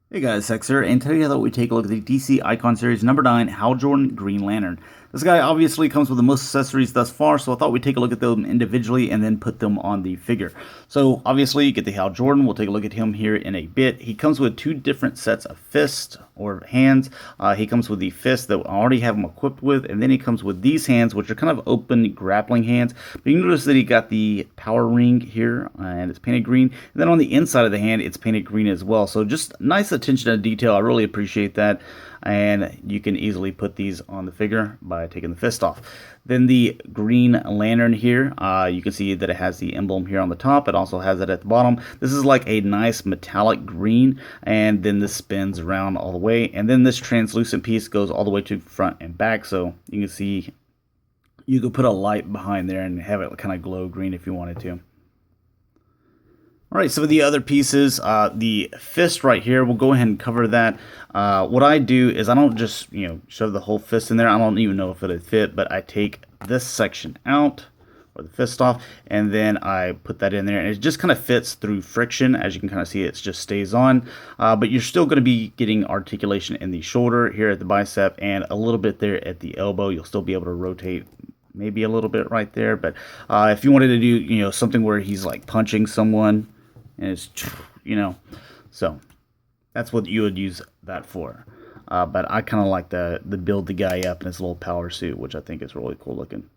Hey guys, Hex here, and today I thought we'd take a look at the DC Icon Series number 9 Hal Jordan Green Lantern. This guy obviously comes with the most accessories thus far, so I thought we'd take a look at them individually and then put them on the figure. So obviously you get the Hal Jordan. We'll take a look at him here in a bit. He comes with two different sets of fists or hands. He comes with the fist that I already have him equipped with, and then he comes with these hands, which are kind of open grappling hands. But you notice that he got the power ring here, and it's painted green. And then on the inside of the hand, it's painted green as well. So just nice attention to detail. I really appreciate that. And you can easily put these on the figure by taking the fist off. Then the Green Lantern here, you can see that it has the emblem here on the top. It also has it at the bottom. This is like a nice metallic green, and then this spins around all the way. And then this translucent piece goes all the way to front and back, so you can see you could put a light behind there and have it kind of glow green if you wanted to. All right, so for the other pieces, the fist right here, we'll go ahead and cover that. What I do is I don't just, shove the whole fist in there. I don't even know if it'll fit, but I take this section out, or the fist off, and then I put that in there, and it just kind of fits through friction. As you can kind of see, it just stays on, but you're still going to be getting articulation in the shoulder here at the bicep and a little bit there at the elbow. You'll still be able to rotate maybe a little bit right there, but if you wanted to do, something where he's like punching someone, and it's, so that's what you would use that for. But I kind of like the build the guy up in his little power suit, which I think is really cool looking.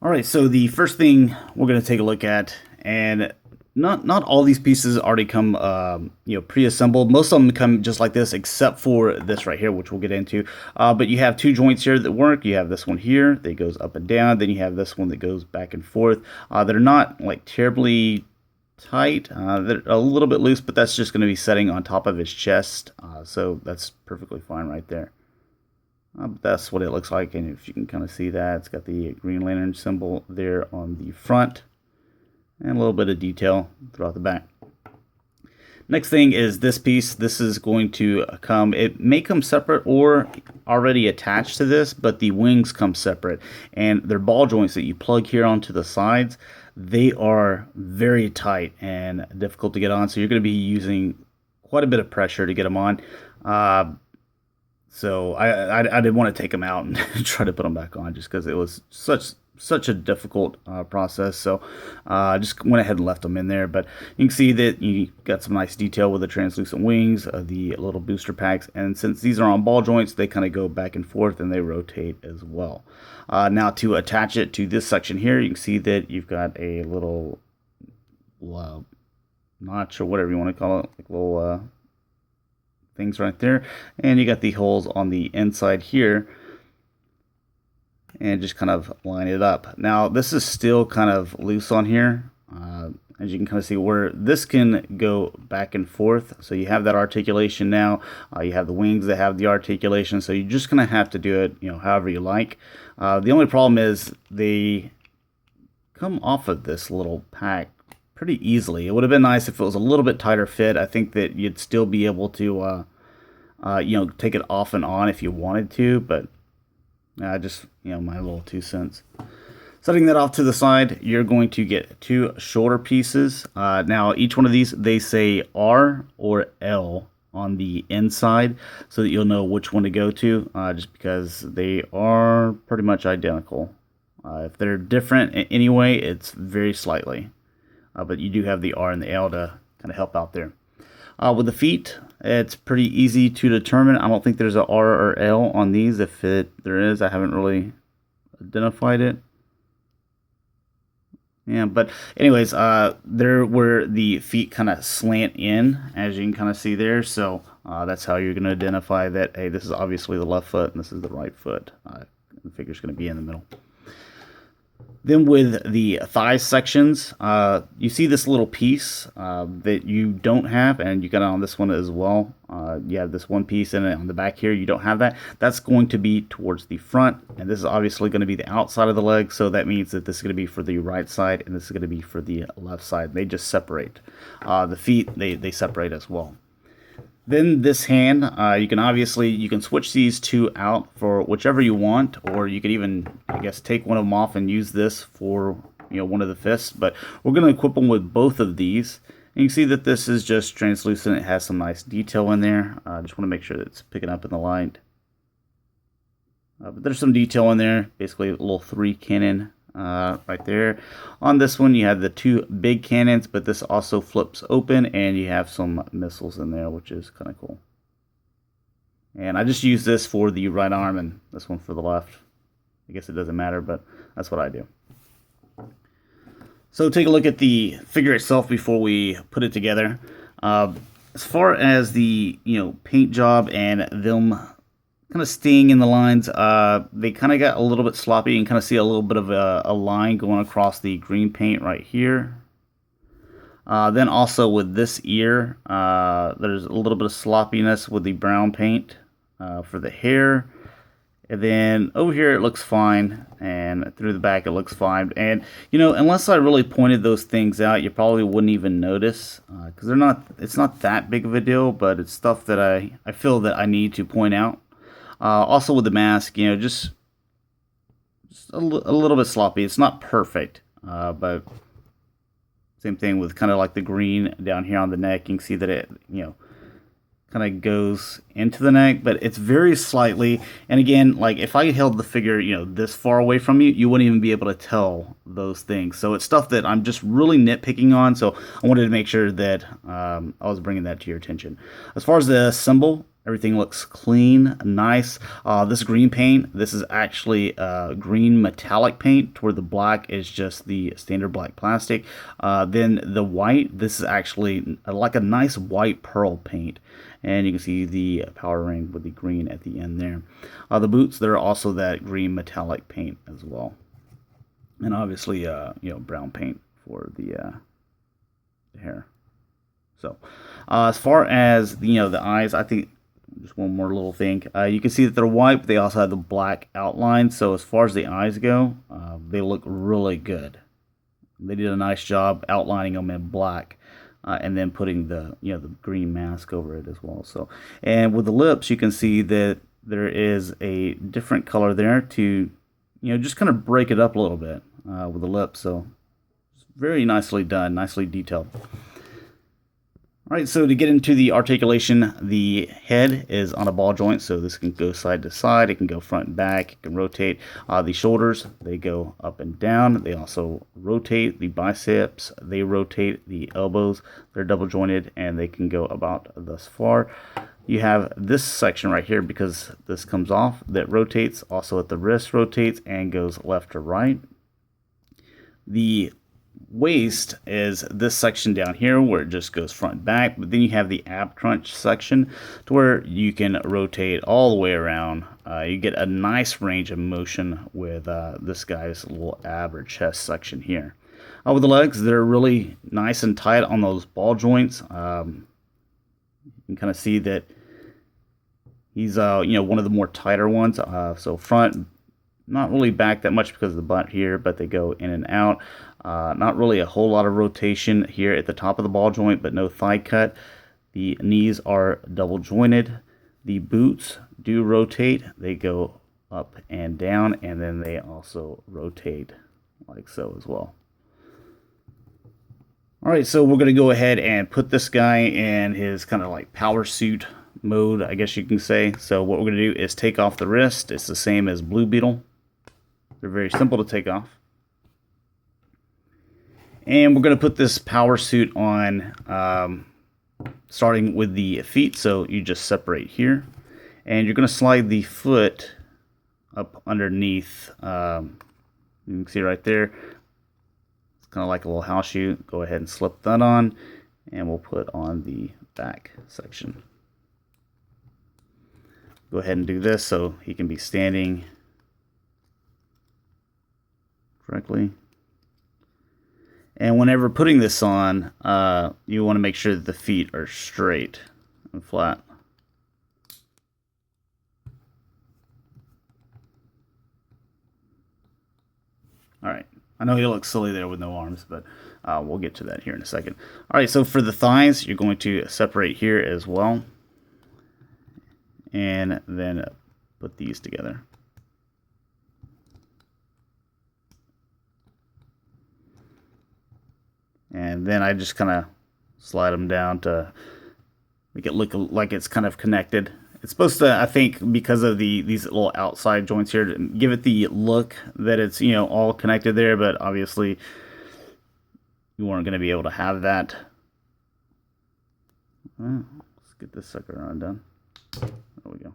All right, so the first thing we're going to take a look at, and not all these pieces already come pre-assembled. Most of them come just like this, except for this right here, which we'll get into. But you have two joints here that work. You have this one here that goes up and down. Then you have this one that goes back and forth. They're not like terribly tight. They're a little bit loose, but that's just going to be setting on top of his chest. So that's perfectly fine right there. But that's what it looks like, and if you can kind of see that, it's got the Green Lantern symbol there on the front, and a little bit of detail throughout the back. Next thing is this piece. This is going to come, it may come separate or already attached to this, but the wings come separate, and they're ball joints that you plug here onto the sides. They are very tight and difficult to get on, so you're going to be using quite a bit of pressure to get them on. So I didn't want to take them out and try to put them back on, just because it was such a difficult process. So I just went ahead and left them in there. But you can see that you got some nice detail with the translucent wings, the little booster packs. And since these are on ball joints, they kind of go back and forth and they rotate as well. Now to attach it to this section here, you can see that you've got a little notch or whatever you want to call it, like little things right there. And you got the holes on the inside here, and just kind of line it up. Now this is still kind of loose on here, as you can kind of see where this can go back and forth. So you have that articulation now. You have the wings that have the articulation, so you're just gonna have to do it however you like. The only problem is they come off of this little pack pretty easily. It would have been nice if it was a little bit tighter fit. I think that you'd still be able to take it off and on if you wanted to, but just my little 2 cents. Setting that off to the side, you're going to get two shoulder pieces. Now each one of these, they say R or L on the inside, so that you'll know which one to go to, just because they are pretty much identical. If they're different in any way, it's very slightly. But you do have the R and the L to kind of help out there. With the feet, it's pretty easy to determine. I don't think there's a R or L on these. If there is, I haven't really identified it. Yeah, but anyways, there where the feet kind of slant in, as you can kind of see there. So that's how you're going to identify that, hey, this is obviously the left foot and this is the right foot. The figure's going to be in the middle. Then with the thigh sections, you see this little piece that you don't have, and you got it on this one as well. You have this one piece in it on the back here. You don't have that. That's going to be towards the front, and this is obviously going to be the outside of the leg, so that means that this is going to be for the right side, and this is going to be for the left side. They just separate. The feet, they separate as well. Then this hand, you can switch these two out for whichever you want, or you could even, I guess, take one of them off and use this for one of the fists. But we're going to equip them with both of these, And you can see that this is just translucent. It has some nice detail in there. I just want to make sure that it's picking up in the light. But there's some detail in there. Basically, a little 3 cannon right there. On this one, you have the 2 big cannons, but this also flips open, and you have some missiles in there, which is kind of cool. And I just use this for the right arm and this one for the left. I guess it doesn't matter, but that's what I do. So take a look at the figure itself before we put it together. As far as the paint job and them kind of staying in the lines, they kind of got a little bit sloppy. You can kind of see a little bit of a line going across the green paint right here. Then also with this ear, there's a little bit of sloppiness with the brown paint for the hair. And then over here it looks fine, and through the back it looks fine. And unless I really pointed those things out, you probably wouldn't even notice, because it's not that big of a deal, but it's stuff that I feel that I need to point out. Also with the mask, just a little bit sloppy. It's not perfect, but same thing with kind of like the green down here on the neck. You can see that it kind of goes into the neck, but it's very slightly. And again, like if I held the figure this far away from you, you wouldn't even be able to tell those things. So it's stuff that I'm just really nitpicking on, so I wanted to make sure that I was bringing that to your attention. As far as the symbol, everything looks clean, nice. This green paint, this is actually green metallic paint, where the black is just the standard black plastic. Then the white, this is actually like a nice white pearl paint. And you can see the power ring with the green at the end there. The boots, they're also that green metallic paint as well. And obviously, brown paint for the hair. So, as far as the eyes, I think just one more little thing. You can see that they're white, but they also have the black outline. So as far as the eyes go, they look really good. They did a nice job outlining them in black. And then putting the the green mask over it as well. So, and with the lips, you can see that there is a different color there to just kind of break it up a little bit with the lips. So, it's very nicely done, nicely detailed. All right, so to get into the articulation, the head is on a ball joint, so this can go side to side, it can go front and back, it can rotate. The shoulders, they go up and down. They also rotate. The biceps, they rotate. The elbows, they're double jointed, and they can go about thus far. You have this section right here, because this comes off, that rotates. Also at the wrist rotates and goes left to right. The waist is this section down here where it just goes front and back, but then you have the ab crunch section to where you can rotate all the way around. You get a nice range of motion with this guy's little ab or chest section here. With the legs, they're really nice and tight on those ball joints. You can kind of see that he's one of the more tighter ones. So front, not really back that much because of the butt here, but they go in and out. Not really a whole lot of rotation here at the top of the ball joint, but no thigh cut. The knees are double jointed. The boots do rotate. They go up and down, and then they also rotate like so as well. All right, so we're going to go ahead and put this guy in his kind of like power suit mode, I guess you can say. So what we're going to do is take off the wrist. It's the same as Blue Beetle. They're very simple to take off. And we're going to put this power suit on, starting with the feet. So you just separate here. And you're going to slide the foot up underneath. You can see right there. It's kind of like a little house shoe. Go ahead and slip that on. And we'll put on the back section. Go ahead and do this so he can be standing correctly. And whenever putting this on, you want to make sure that the feet are straight and flat. All right. I know he looks silly there with no arms, but we'll get to that here in a second. All right, so for the thighs, you're going to separate here as well. And then put these together. And then I just kind of slide them down to make it look like it's kind of connected. It's supposed to, I think, because of these little outside joints here, to give it the look that it's, you know, all connected there, but obviously you weren't going to be able to have that. Let's get this sucker undone. There we go.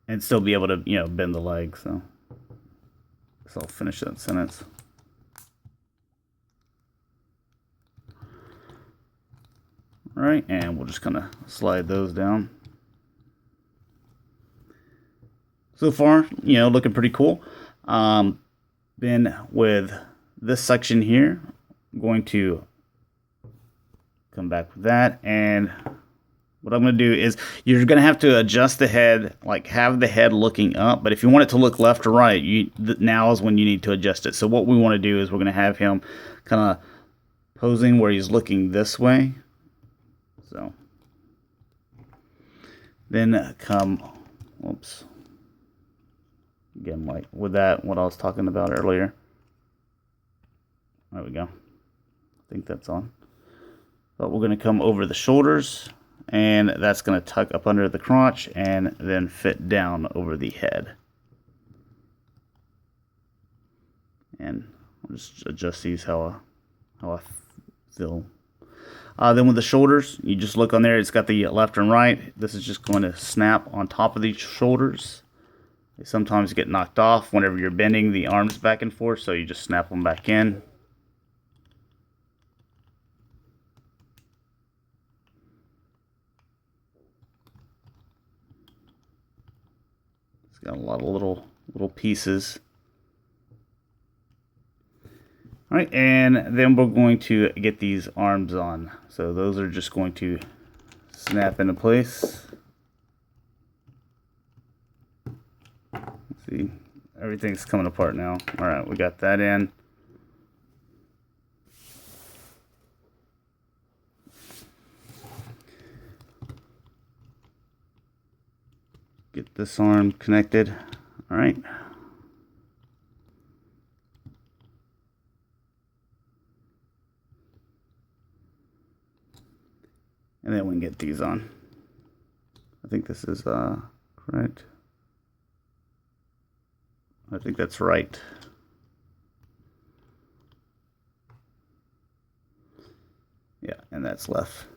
And still be able to, you know, bend the leg. So I'll finish that sentence. All right, and we'll just kind of slide those down. So far, you know, looking pretty cool. Then with this section here, I'm going to come back with that, and what I'm going to do is you're going to have to adjust the head, like have the head looking up, but if you want it to look left or right, now is when you need to adjust it. So what we want to do is we're going to have him kind of posing where he's looking this way. So then come, whoops, again, like with that, what I was talking about earlier. There we go. I think that's on. But we're going to come over the shoulders, and that's going to tuck up under the crotch and then fit down over the head. And I'll just adjust these how I feel. Then with the shoulders, you just look on there, it's got the left and right. This is just going to snap on top of these shoulders. They sometimes get knocked off whenever you're bending the arms back and forth, so you just snap them back in. It's got a lot of little pieces. All right, and then we're going to get these arms on. So those are just going to snap into place. Let's see, everything's coming apart now. All right, we got that in. Get this arm connected. All right. And then we can get these on. I think this is correct. I think that's right. Yeah, and that's left.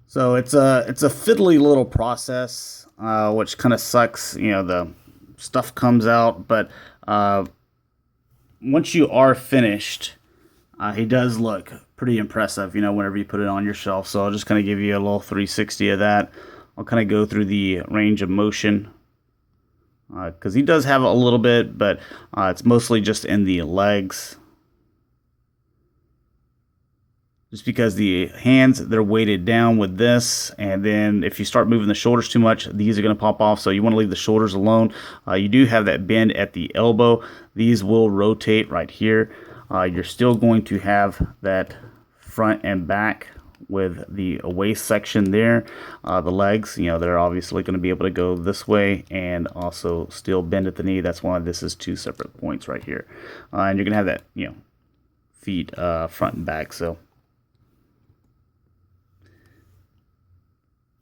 So it's a fiddly little process, which kind of sucks. You know, the stuff comes out, but once you are finished, he does look pretty impressive, you know, whenever you put it on your shelf. So I'll just kind of give you a little 360 of that. I'll kind of go through the range of motion, because he does have a little bit, but it's mostly just in the legs. Just because the hands, they're weighted down with this, and then if you start moving the shoulders too much, these are going to pop off, so you want to leave the shoulders alone. You do have that bend at the elbow. These will rotate right here. You're still going to have that front and back with the waist section there. The legs, you know, they're obviously going to be able to go this way and also still bend at the knee. That's why this is two separate points right here. And you're going to have that, you know, feet front and back, so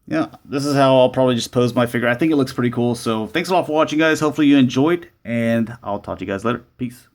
yeah, this is how I'll probably just pose my figure. I think it looks pretty cool. So thanks a lot for watching, guys. Hopefully you enjoyed, and I'll talk to you guys later. Peace.